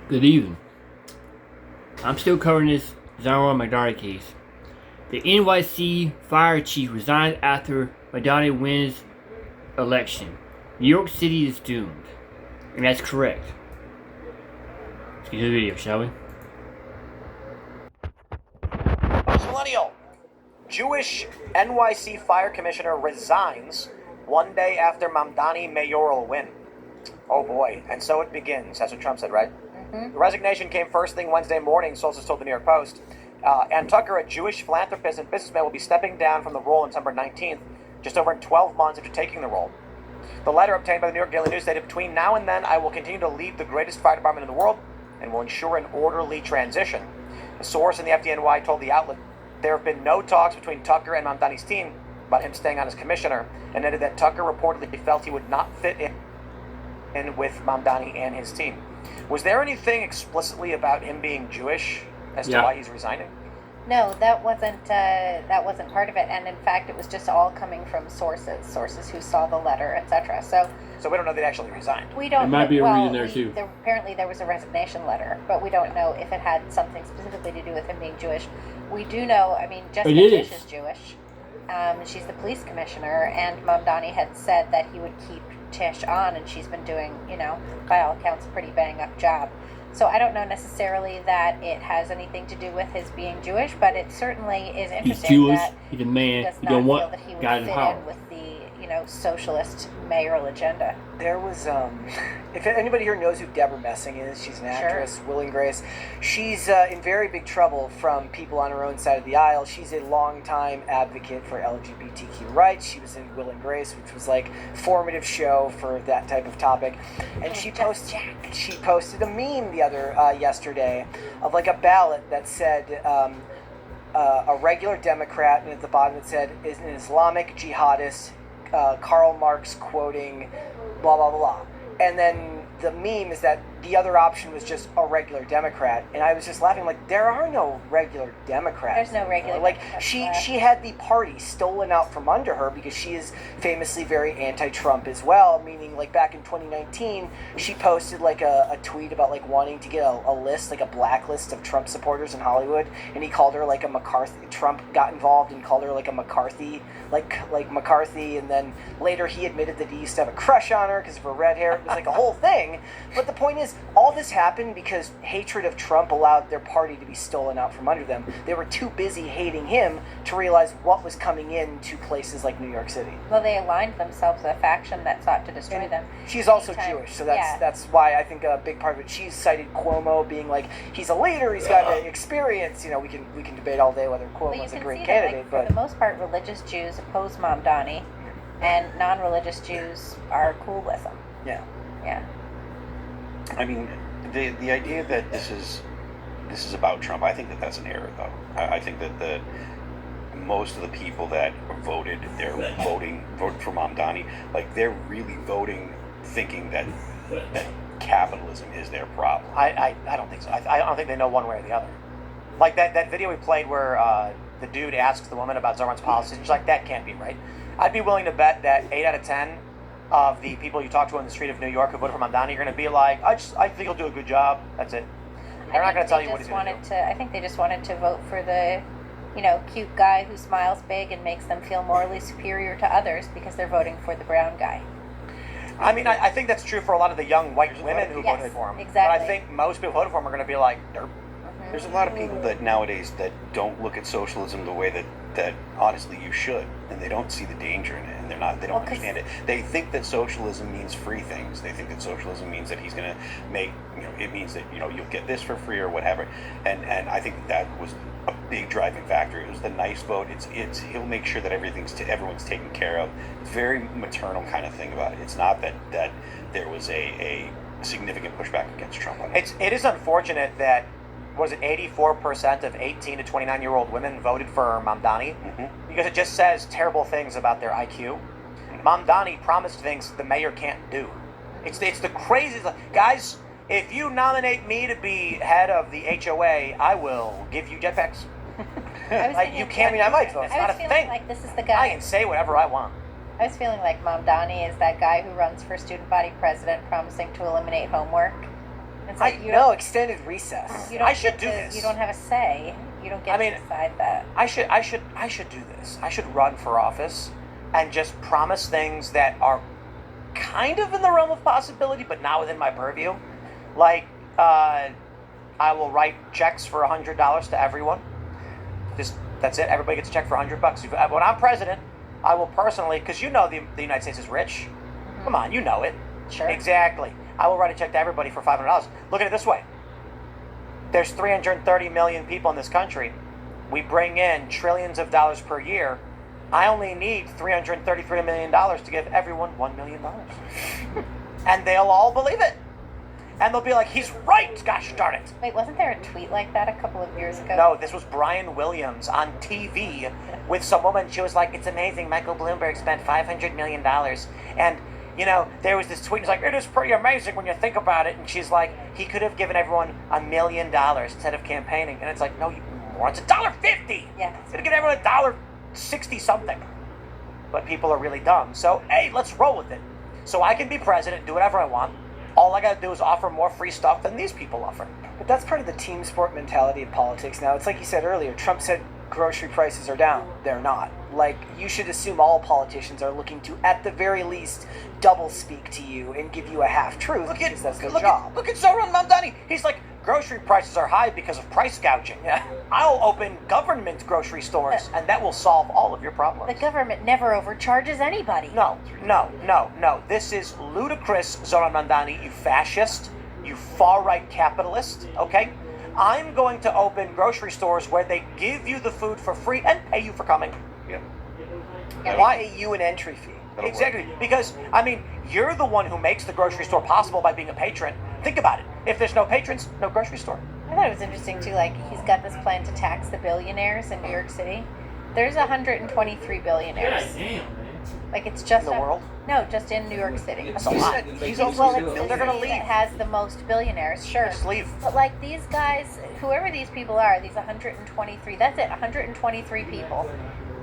Good evening. I'm still covering this Zara Madani case. The NYC fire chief resigns after Madani wins election. New York City is doomed. And that's correct. Let's get to the video, shall we? Millennial. Jewish NYC fire commissioner resigns one day after Mamdani mayoral win. Oh boy, and so it begins. That's what Trump said, right? Mm-hmm. The resignation came first thing Wednesday morning, sources told the New York Post. Ann Tucker, a Jewish philanthropist and businessman, will be stepping down from the role on December 19th, just over 12 months after taking the role. The letter obtained by the New York Daily News stated, "Between now and then, I will continue to lead the greatest fire department in the world and will ensure an orderly transition." A source in the FDNY told the outlet there have been no talks between Tucker and Mamdani's team about him staying on as commissioner, and added that Tucker reportedly felt he would not fit in with Mamdani and his team. Was there anything explicitly about him being Jewish as to why he's resigning? No, that wasn't part of it, and in fact, it was just all coming from sources who saw the letter, etc. So we don't know that he actually resigned. We don't. There might be a reason there too. Apparently, there was a resignation letter, but we don't know if it had something specifically to do with him being Jewish. We do know. I mean, Jessica Tisch is Jewish. She's the police commissioner, and Mamdani had said that he would keep Tisch on, and she's been doing, by all accounts, a pretty bang-up job. So I don't know necessarily that it has anything to do with his being Jewish, but it certainly is interesting. He's Jewish. That he's a man. He does you not don't feel want that he would guys fit in power. in with the socialist mayoral agenda. There was, if anybody here knows who Deborah Messing is, she's an actress, Will and Grace. She's in very big trouble from people on her own side of the aisle. She's a longtime advocate for LGBTQ rights. She was in Will and Grace, which was like a formative show for that type of topic. And she posted a meme yesterday of like a ballot that said a regular Democrat, and at the bottom it said is an Islamic jihadist, Karl Marx quoting blah blah blah, and then the meme is that the other option was just a regular Democrat, and I was just laughing like there are no regular Democrats. There's no regular. Like she had the party stolen out from under her because she is famously very anti-Trump as well. Meaning like back in 2019, she posted like a tweet about like wanting to get a list, like a blacklist of Trump supporters in Hollywood, and he called her like a McCarthy. Trump got involved and called her like a McCarthy, like McCarthy, and then later he admitted that he used to have a crush on her because of her red hair. It was like a whole thing. But the point is, all this happened because hatred of Trump allowed their party to be stolen out from under them. They were too busy hating him to realize what was coming into places like New York City. Well, they aligned themselves with a faction that sought to destroy them. She's also Jewish, so that's why I think a big part of it. She's cited Cuomo being like, he's a leader, he's got experience. We can debate all day whether Cuomo's a great candidate, but for the most part, religious Jews oppose Mamdani, and non-religious Jews are cool with him. Yeah. I mean, the idea that this is about Trump, I think that's an error, though. I think that most of the people that voted, voted for Mamdani, like they're really voting thinking that capitalism is their problem. I don't think so. I don't think they know one way or the other. Like that video we played where the dude asks the woman about Zoran's policies, and she's like, that can't be right. I'd be willing to bet that 8 out of 10 of the people you talk to on the street of New York who voted for Mamdani, you're going to be like, I think he'll do a good job. That's it. They're not going to tell you what he's going to do. I think they just wanted to vote for the, cute guy who smiles big and makes them feel morally superior to others because they're voting for the brown guy. I mean, I think that's true for a lot of the young white women who voted for him. Exactly. But I think most people who voted for him are going to be like, derp. There's a lot of people that nowadays that don't look at socialism the way that honestly you should, and they don't see the danger in it, and they don't understand it. They think that socialism means free things. They think that socialism means that he's going to make, it means that you'll get this for free or whatever. And I think that was a big driving factor. It was the nice vote. It's he'll make sure that everyone's taken care of. It's very maternal kind of thing about it. It's not that there was a significant pushback against Trump on it. It is unfortunate that. Was it 84% of 18 to 29-year-old women voted for Mamdani? Mm-hmm. Because it just says terrible things about their IQ. Mamdani promised things the mayor can't do. It's the craziest. Guys, if you nominate me to be head of the HOA, I will give you jetpacks. You can't. I might vote. It's not a thing. Like this is the guy. I can say whatever I want. I was feeling like Mamdani is that guy who runs for student body president promising to eliminate homework. It's like No, extended recess. You don't I should get do to- this. You don't have a say. You don't get I mean, to decide that. I should do this. I should run for office and just promise things that are kind of in the realm of possibility, but not within my purview. Like, I will write checks for $100 to everyone. That's it. Everybody gets a check for $100. When I'm president, I will personally, because you know the United States is rich. Mm-hmm. Come on, you know it. Sure. Exactly. I will write a check to everybody for $500. Look at it this way. There's 330 million people in this country. We bring in trillions of dollars per year. I only need $333 million to give everyone $1 million. And they'll all believe it. And they'll be like, he's right, gosh darn it. Wait, wasn't there a tweet like that a couple of years ago? No, this was Brian Williams on TV with some woman. She was like, it's amazing, Michael Bloomberg spent $500 million. And, you know, there was this tweet. It's like, it is pretty amazing when you think about it. And she's like, he could have given everyone $1 million instead of campaigning. And it's like, no, you morons, it's $1.50. Yeah. It's going to get everyone $1.60 something. But people are really dumb. So, hey, let's roll with it. So I can be president, do whatever I want. All I got to do is offer more free stuff than these people offer. But that's part of the team sport mentality of politics now. It's like you said earlier, Trump said grocery prices are down. They're not. Like, you should assume all politicians are looking to, at the very least, double speak to you and give you a half-truth, because that's their job. Look at Zoran Mamdani. He's like, grocery prices are high because of price gouging. Yeah. I'll open government grocery stores, and that will solve all of your problems. The government never overcharges anybody. No. This is ludicrous, Zoran Mamdani, you fascist, you far-right capitalist, okay? I'm going to open grocery stores where they give you the food for free and pay you for coming. Yeah. And Why? they pay you an entry fee. That'll Exactly. work. Because, I mean, you're the one who makes the grocery store possible by being a patron. Think about it. If there's no patrons, no grocery store. I thought it was interesting too. Like, he's got this plan to tax the billionaires in New York City. There's 123 billionaires. Damn, man. Like, it's just In the world? No, just in New York City. That's a lot. He's Well, also it's the They're gonna city leave. that has the most billionaires. Sure. Just leave. But like these guys, whoever these people are, these 123, that's it, 123 people.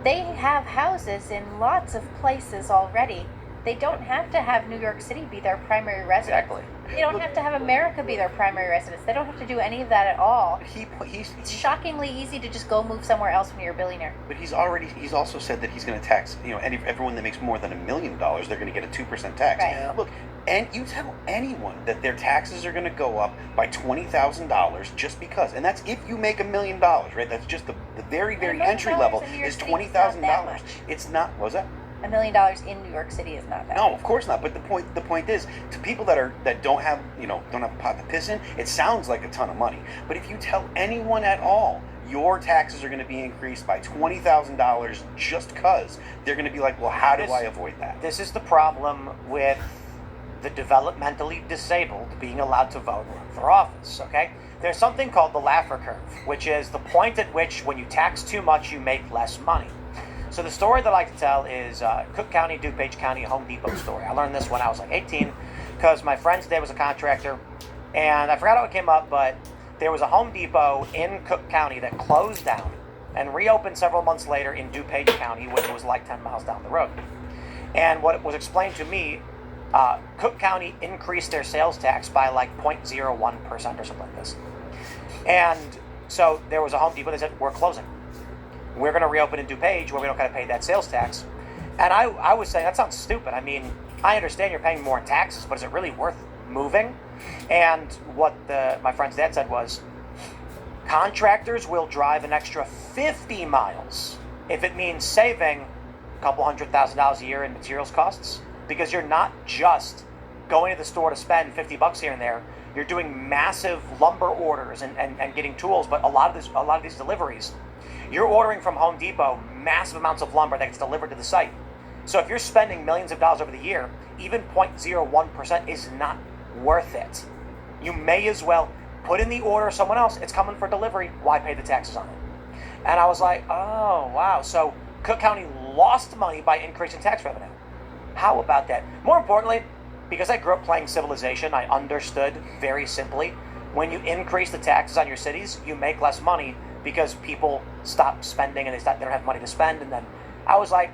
They have houses in lots of places already. They don't have to have New York City be their primary residence. Exactly. They don't have to have America be their primary residence. They don't have to do any of that at all. It's He's shockingly easy to just go move somewhere else when you're a billionaire. But he's also said that he's going to tax, everyone that makes more than $1 million, they're going to get a 2% tax. Right. Look, and you tell anyone that their taxes are going to go up by $20,000 just because, and that's if you make $1 million, right? That's just the very, very $1 million entry level in New York is City is not that $20,000. much. It's not. What was that? $1 million in New York City is not that. No, of course not. But the point is, to people that don't have a pot to piss in, it sounds like a ton of money. But if you tell anyone at all, your taxes are going to be increased by $20,000 just because, they're going to be like, well, how do I avoid that? This is the problem with the developmentally disabled being allowed to vote and run for office, okay? There's something called the Laffer curve, which is the point at which when you tax too much, you make less money. So the story that I like to tell is Cook County, DuPage County, Home Depot story. I learned this when I was like 18 because my friend's dad was a contractor, and I forgot how it came up, but there was a Home Depot in Cook County that closed down and reopened several months later in DuPage County, which was like 10 miles down the road. And what was explained to me, Cook County increased their sales tax by like 0.01% or something like this. And so there was a Home Depot that said, we're closing. We're going to reopen in DuPage where we don't got to pay that sales tax. And I was saying, that sounds stupid. I mean, I understand you're paying more in taxes, but is it really worth moving? And what my friend's dad said was, contractors will drive an extra 50 miles if it means saving a couple $100,000 a year in materials costs, because you're not just going to the store to spend $50 here and there. You're doing massive lumber orders and getting tools, but a lot of these deliveries, you're ordering from Home Depot massive amounts of lumber that gets delivered to the site. So if you're spending millions of dollars over the year, even 0.01% is not worth it. You may as well put in the order someone else. It's coming for delivery. Why pay the taxes on it? And I was like, oh, wow. So Cook County lost money by increasing tax revenue. How about that? More importantly, because I grew up playing Civilization, I understood very simply, when you increase the taxes on your cities, you make less money because people stop spending and they don't have money to spend. And then I was like,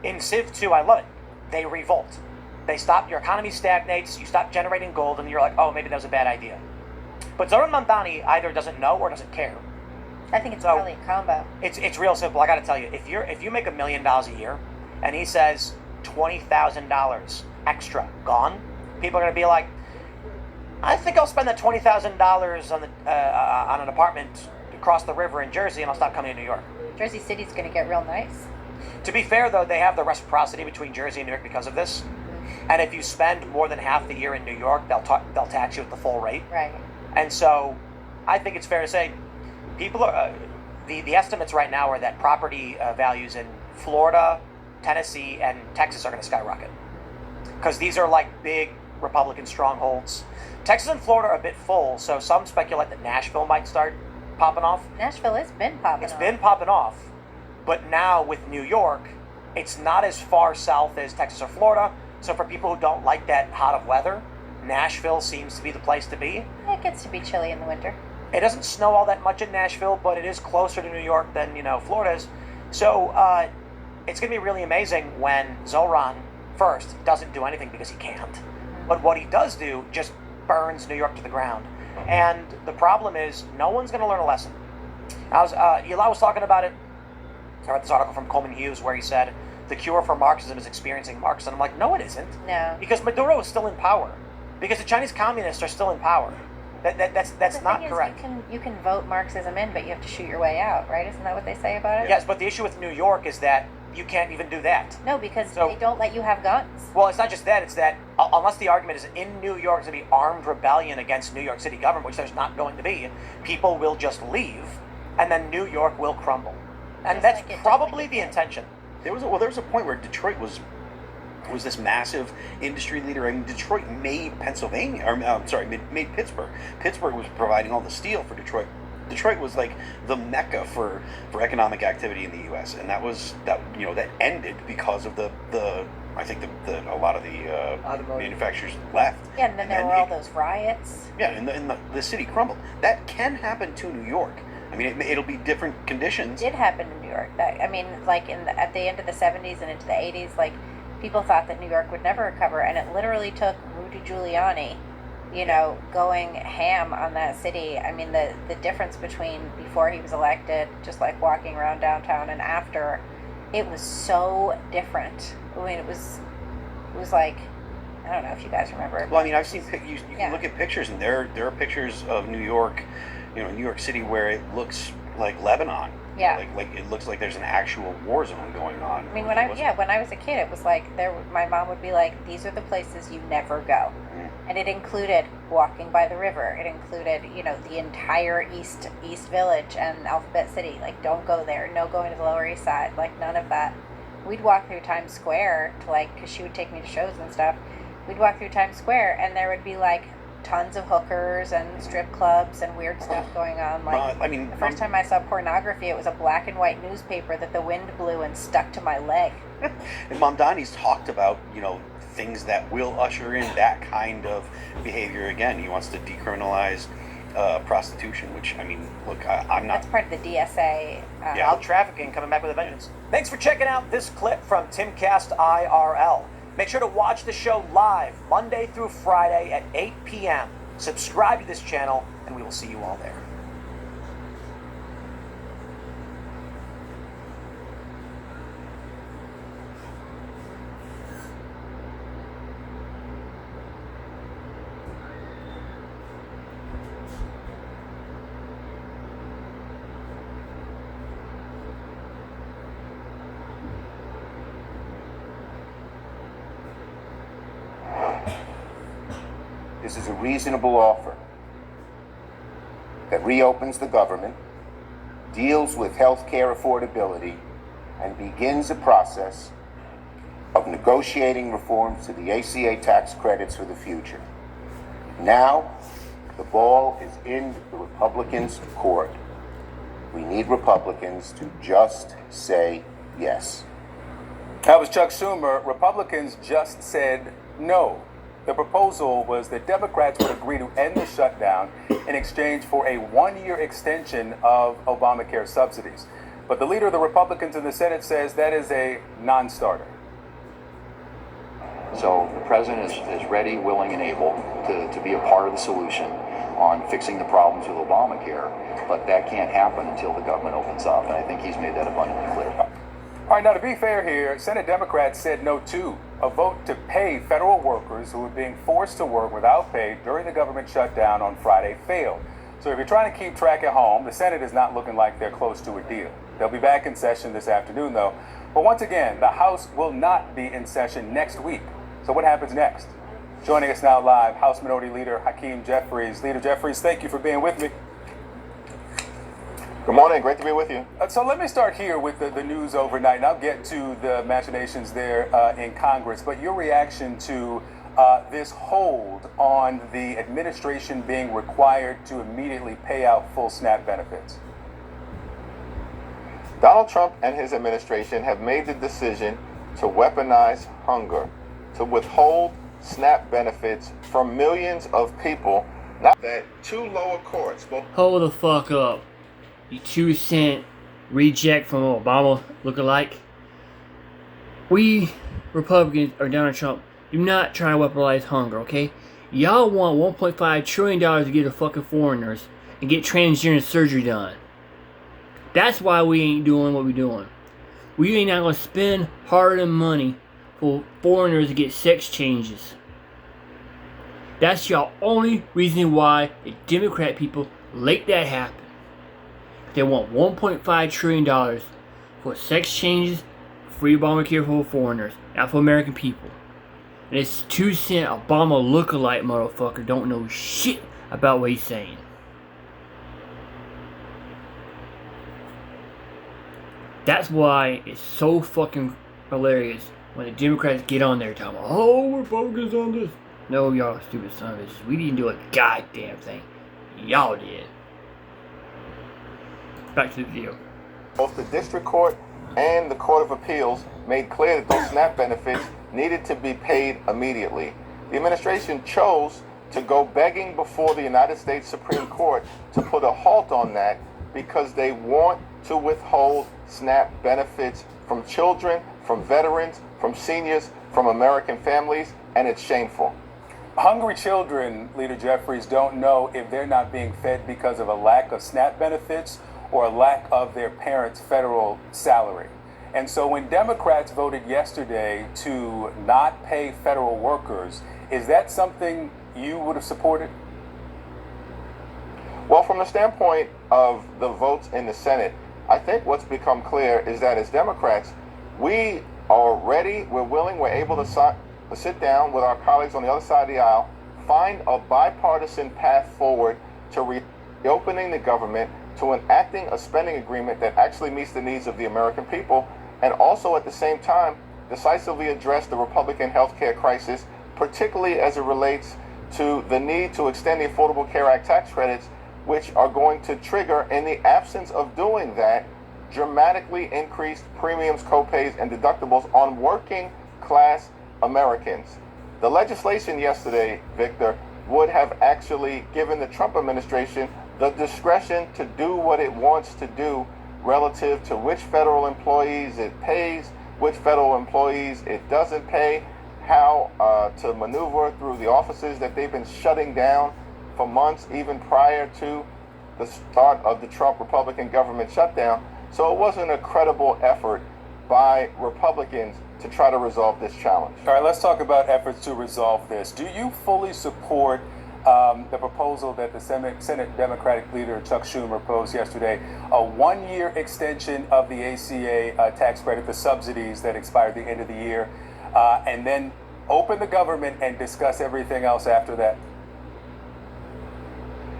in Civ 2, I love it. They revolt. They stop, your economy stagnates, you stop generating gold, and you're like, oh, maybe that was a bad idea. But Zoran Mamdani either doesn't know or doesn't care. I think it's So- probably a combo. It's real simple. I got to tell you, if you make $1 million a year, and he says $20,000 extra gone, people are going to be like, I think I'll spend that $20,000 on an apartment across the river in Jersey, and I'll stop coming to New York. Jersey City's going to get real nice. To be fair, though, they have the reciprocity between Jersey and New York because of this. And if you spend more than half the year in New York, they'll tax you at the full rate. Right. And so, I think it's fair to say, people are the estimates right now are that property values in Florida, Tennessee, and Texas are going to skyrocket because these are like big Republican strongholds. Texas and Florida are a bit full, so some speculate that Nashville might start popping off. Nashville has been popping It's off. been popping off, but now with New York, it's not as far south as Texas or Florida. So for people who don't like that hot of weather, Nashville seems to be the place to be. It gets to be chilly in the winter. It doesn't snow all that much in Nashville, but it is closer to New York than Florida is. So it's going to be really amazing when Zoran first doesn't do anything because he can't, but what he does do just burns New York to the ground. And the problem is no one's going to learn a lesson. Eli was talking about it. I read this article from Coleman Hughes where he said the cure for Marxism is experiencing Marxism. I'm like, no, it isn't. No. Because Maduro is still in power. Because the Chinese communists are still in power. That's The not thing is, correct. you can vote Marxism in, but you have to shoot your way out, right? Isn't that what they say about it? Yes, but the issue with New York is that you can't even do that. No, because So- they don't let you have guns. Well, it's not just that. It's that unless the argument is in New York to be armed rebellion against New York City government, which there's not going to be, people will just leave, and then New York will crumble. And Just that's like it did probably when it the did. intention. There was a point where Detroit was this massive industry leader. I mean, Detroit made Pennsylvania, or made Pittsburgh. Pittsburgh was providing all the steel for Detroit. Detroit was like the mecca for economic activity in the U.S. and that ended because of the I think a lot of the Automotive. manufacturers left. Yeah, and then there were all those riots. Yeah, and the city crumbled. That can happen to New York. I mean, it'll be different conditions. It did happen in New York. I mean, like at the end of the 70s and into the 80s, like people thought that New York would never recover, and it literally took Rudy Giuliani, going ham on that city. I mean, the difference between before he was elected, just like walking around downtown, and after, it was so different. I mean, it was like, I don't know if you guys remember it. Well, I mean, I've seen you Yeah. can look at pictures, and there are pictures of New York, New York City, where it looks like Lebanon. Yeah. Like it looks like there's an actual war zone going on. I mean, when I was a kid, it was like my mom would be like, "These are the places you never go," and it included walking by the river. It included, the entire East Village and Alphabet City. Like, don't go there. No going to the Lower East Side. Like, none of that. We'd walk through Times Square because she would take me to shows and stuff. We'd walk through Times Square, and there would be like tons of hookers and strip clubs and weird stuff going on. Like, I mean, the first time I saw pornography, it was a black and white newspaper that the wind blew and stuck to my leg. And Mamdani's talked about, things that will usher in that kind of behavior again. He wants to decriminalize prostitution, which, I mean, look, I'm not. That's part of the DSA. Child trafficking coming back with a vengeance. Thanks for checking out this clip from Timcast IRL. Make sure to watch the show live Monday through Friday at 8 p.m. Subscribe to this channel, and we will see you all there. This is a reasonable offer that reopens the government, deals with health care affordability, and begins a process of negotiating reforms to the ACA tax credits for the future. Now, the ball is in the Republicans' court. We need Republicans to just say yes. That was Chuck Schumer. Republicans just said no. The proposal was that Democrats would agree to end the shutdown in exchange for a one-year extension of Obamacare subsidies. But the leader of the Republicans in the Senate says that is a non-starter. So the president is ready, willing, and able to be a part of the solution. on fixing the problems with Obamacare, but that can't happen until the government opens up, and I think he's made that abundantly clear. All right, now to be fair here, Senate Democrats said no too. A vote to pay federal workers who were being forced to work without pay during the government shutdown on Friday failed. So if you're trying to keep track at home, the Senate is not looking like they're close to a deal. They'll be back in session this afternoon, though. But once again, the House will not be in session next week. So what happens next? Joining us now live, House Minority Leader Hakeem Jeffries. Leader Jeffries, thank you for being with me. Good morning, great to be with you. So let me start here with the news overnight, and I'll get to the machinations there in Congress. But your reaction to this hold on the administration being required to immediately pay out full SNAP benefits? Donald Trump and his administration have made the decision to weaponize hunger, to withhold SNAP benefits from millions of people. Not that two lower courts will... Hold the fuck up. You 2-cent reject from Obama lookalike. We Republicans or Donald Trump do not try to weaponize hunger, okay? Y'all want $1.5 trillion to get to fucking foreigners and get transgender surgery done. That's why we ain't doing what we doing. We ain't not gonna spend hard-earned money for foreigners to get sex changes. That's y'all only reason why the Democrat people let that happen. They want $1.5 trillion for sex changes, free Obamacare for foreigners, not for American people. And this 2-cent Obama lookalike motherfucker don't know shit about what he's saying. That's why it's so fucking hilarious when the Democrats get on there talking about, oh, we're focused on this. No, y'all stupid son of bitches. We didn't do a goddamn thing. Y'all did. Back to the video. Both the district court and the Court of Appeals made clear that those SNAP benefits needed to be paid immediately. The administration chose to go begging before the United States Supreme Court to put a halt on that because they want to withhold SNAP benefits from children, from veterans, from seniors, from American families, and it's shameful. Hungry children, Leader Jeffries, don't know if they're not being fed because of a lack of SNAP benefits or a lack of their parents' federal salary. And so when Democrats voted yesterday to not pay federal workers, is that something you would have supported? Well, from the standpoint of the votes in the Senate, I think what's become clear is that as Democrats, we are ready, we're willing, we're able to sit down with our colleagues on the other side of the aisle, find a bipartisan path forward to reopening the government, to enacting a spending agreement that actually meets the needs of the American people, and also at the same time decisively address the Republican health care crisis, particularly as it relates to the need to extend the Affordable Care Act tax credits, which are going to trigger, in the absence of doing that, dramatically increased premiums, co-pays, and deductibles on working class Americans. The legislation yesterday, Victor, would have actually given the Trump administration the discretion to do what it wants to do relative to which federal employees it pays, which federal employees it doesn't pay, how to maneuver through the offices that they've been shutting down for months, even prior to the start of the Trump Republican government shutdown. So it wasn't a credible effort by Republicans to try to resolve this challenge. All right, let's talk about efforts to resolve this. Do you fully support the proposal that the Senate Democratic leader Chuck Schumer posed yesterday, a 1-year extension of the ACA tax credit, the subsidies that expire at the end of the year, and then open the government and discuss everything else after that?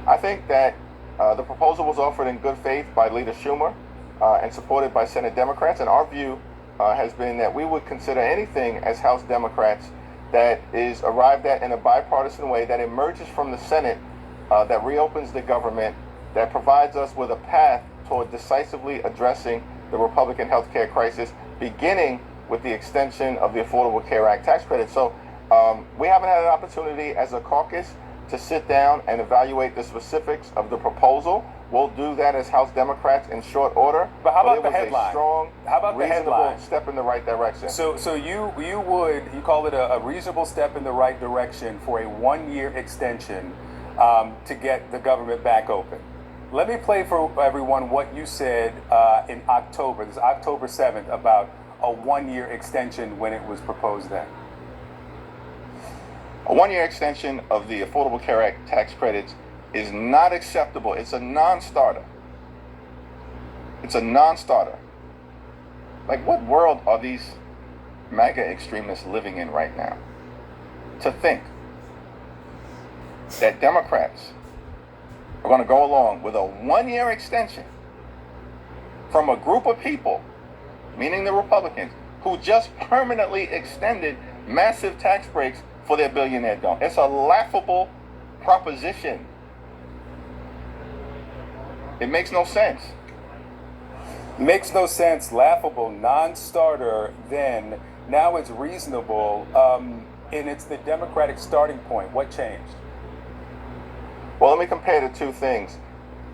I think that the proposal was offered in good faith by Leader Schumer and supported by Senate Democrats, and our view has been that we would consider anything as House Democrats that is arrived at in a bipartisan way, that emerges from the Senate, that reopens the government, that provides us with a path toward decisively addressing the Republican health care crisis, beginning with the extension of the Affordable Care Act tax credit. So we haven't had an opportunity as a caucus to sit down and evaluate the specifics of the proposal. We'll do that as House Democrats in short order. But how about the headline? It was a strong, how about the headline? Step in the right direction. So you call it a reasonable step in the right direction for a 1-year extension to get the government back open. Let me play for everyone what you said in October, this October 7th, about a 1-year extension when it was proposed then. A 1-year extension of the Affordable Care Act tax credits is not acceptable. It's a non-starter. It's a non-starter. Like, what world are these MAGA extremists living in right now? To think that Democrats are going to go along with a 1-year extension from a group of people, meaning the Republicans, who just permanently extended massive tax breaks for their billionaire donors. It's a laughable proposition. It makes no sense. Makes no sense, laughable, non-starter then. Now it's reasonable, and it's the Democratic starting point. What changed? Well, let me compare the two things.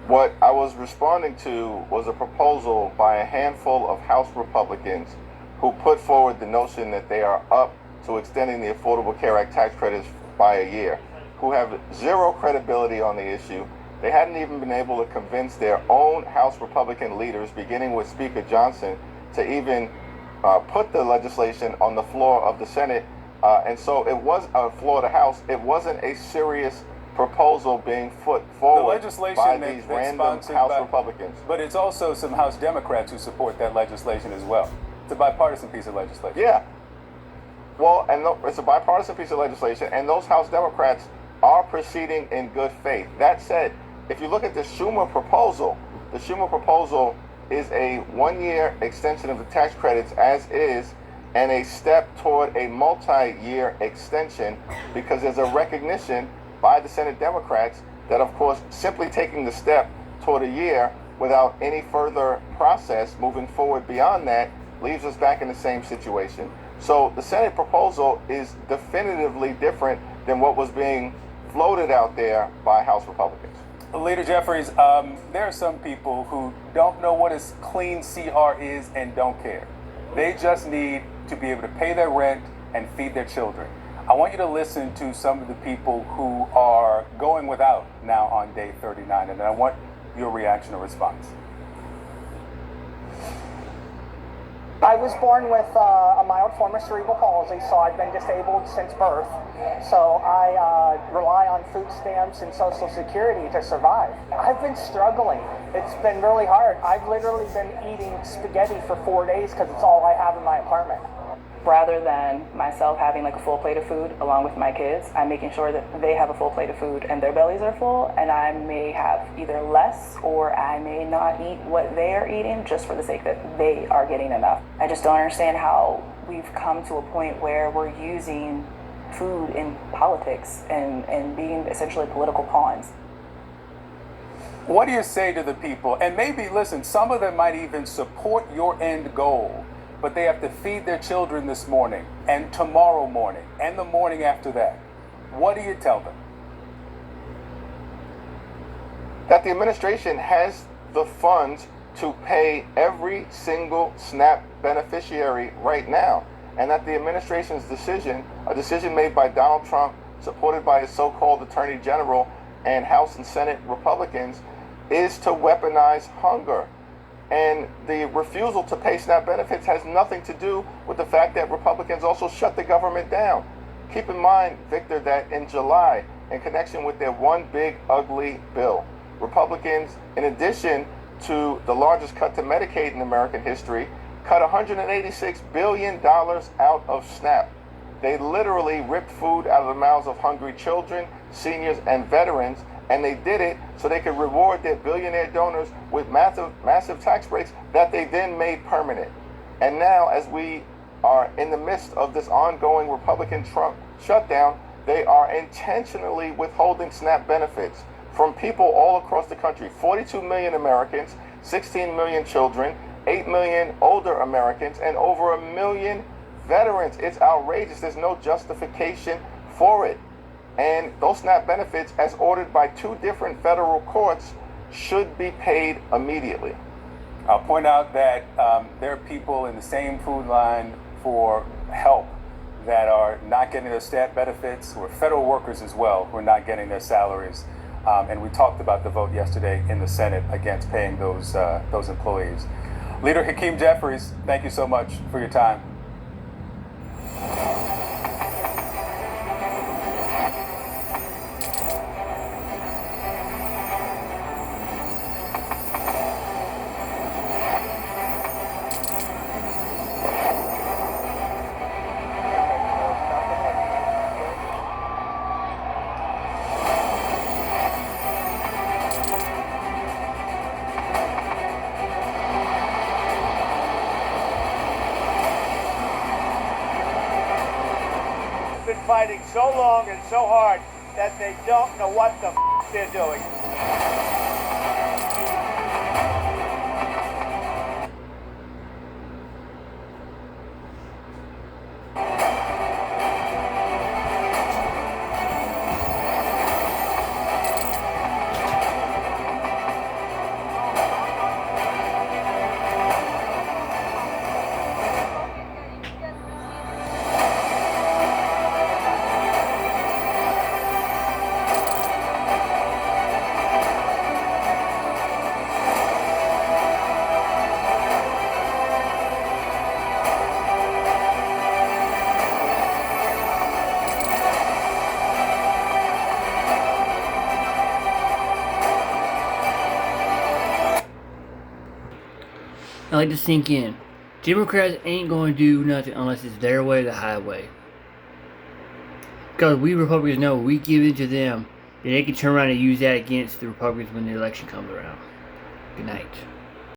What I was responding to was a proposal by a handful of House Republicans who put forward the notion that they are up to extending the Affordable Care Act tax credits by a year, who have zero credibility on the issue. They hadn't even been able to convince their own House Republican leaders, beginning with Speaker Johnson, to even put the legislation on the floor of the Senate. And so it was a floor of the House. It wasn't a serious proposal being put forward by these random House Republicans. But it's also some House Democrats who support that legislation as well. It's a bipartisan piece of legislation. Yeah. Well, and it's a bipartisan piece of legislation, and those House Democrats are proceeding in good faith. That said, if you look at the Schumer proposal is a 1-year extension of the tax credits as is, and a step toward a multi-year extension, because there's a recognition by the Senate Democrats that, of course, simply taking the step toward a year without any further process moving forward beyond that leaves us back in the same situation. So the Senate proposal is definitively different than what was being floated out there by House Republicans. Leader Jeffries, there are some people who don't know what a clean CR is and don't care. They just need to be able to pay their rent and feed their children. I want you to listen to some of the people who are going without now on day 39, and I want your reaction or response. I was born with a mild form of cerebral palsy, so I've been disabled since birth. So I rely on food stamps and Social Security to survive. I've been struggling. It's been really hard. I've literally been eating spaghetti for 4 days because it's all I have in my apartment. Rather than myself having like a full plate of food along with my kids, I'm making sure that they have a full plate of food and their bellies are full, and I may have either less or I may not eat what they are eating just for the sake that they are getting enough. I just don't understand how we've come to a point where we're using food in politics and being essentially political pawns. What do you say to the people? And maybe, listen, some of them might even support your end goal, but they have to feed their children this morning and tomorrow morning and the morning after that. What do you tell them? That the administration has the funds to pay every single SNAP beneficiary right now, and that the administration's decision, a decision made by Donald Trump, supported by his so-called Attorney General and House and Senate Republicans, is to weaponize hunger. And the refusal to pay SNAP benefits has nothing to do with the fact that Republicans also shut the government down. Keep in mind, Victor, that in July, in connection with their one big ugly bill, Republicans, in addition to the largest cut to Medicaid in American history, cut $186 billion out of SNAP. They literally ripped food out of the mouths of hungry children, seniors, and veterans, and they did it so they could reward their billionaire donors with massive tax breaks that they then made permanent. And now, as we are in the midst of this ongoing Republican Trump shutdown, they are intentionally withholding SNAP benefits from people all across the country. 42 million Americans, 16 million children, 8 million older Americans, and over 1 million veterans. It's outrageous. There's no justification for it. And those SNAP benefits, as ordered by 2 different federal courts, should be paid immediately. I'll point out that there are people in the same food line for help that are not getting their SNAP benefits, or federal workers as well who are not getting their salaries. And we talked about the vote yesterday in the Senate against paying those employees. Leader Hakeem Jeffries, thank you so much for your time. Fighting so long and so hard that they don't know what the they're doing. I like to sink in. Democrats ain't going to do nothing unless it's their way or the highway. Because we Republicans know we give in to them, then they can turn around and use that against the Republicans when the election comes around. Good night.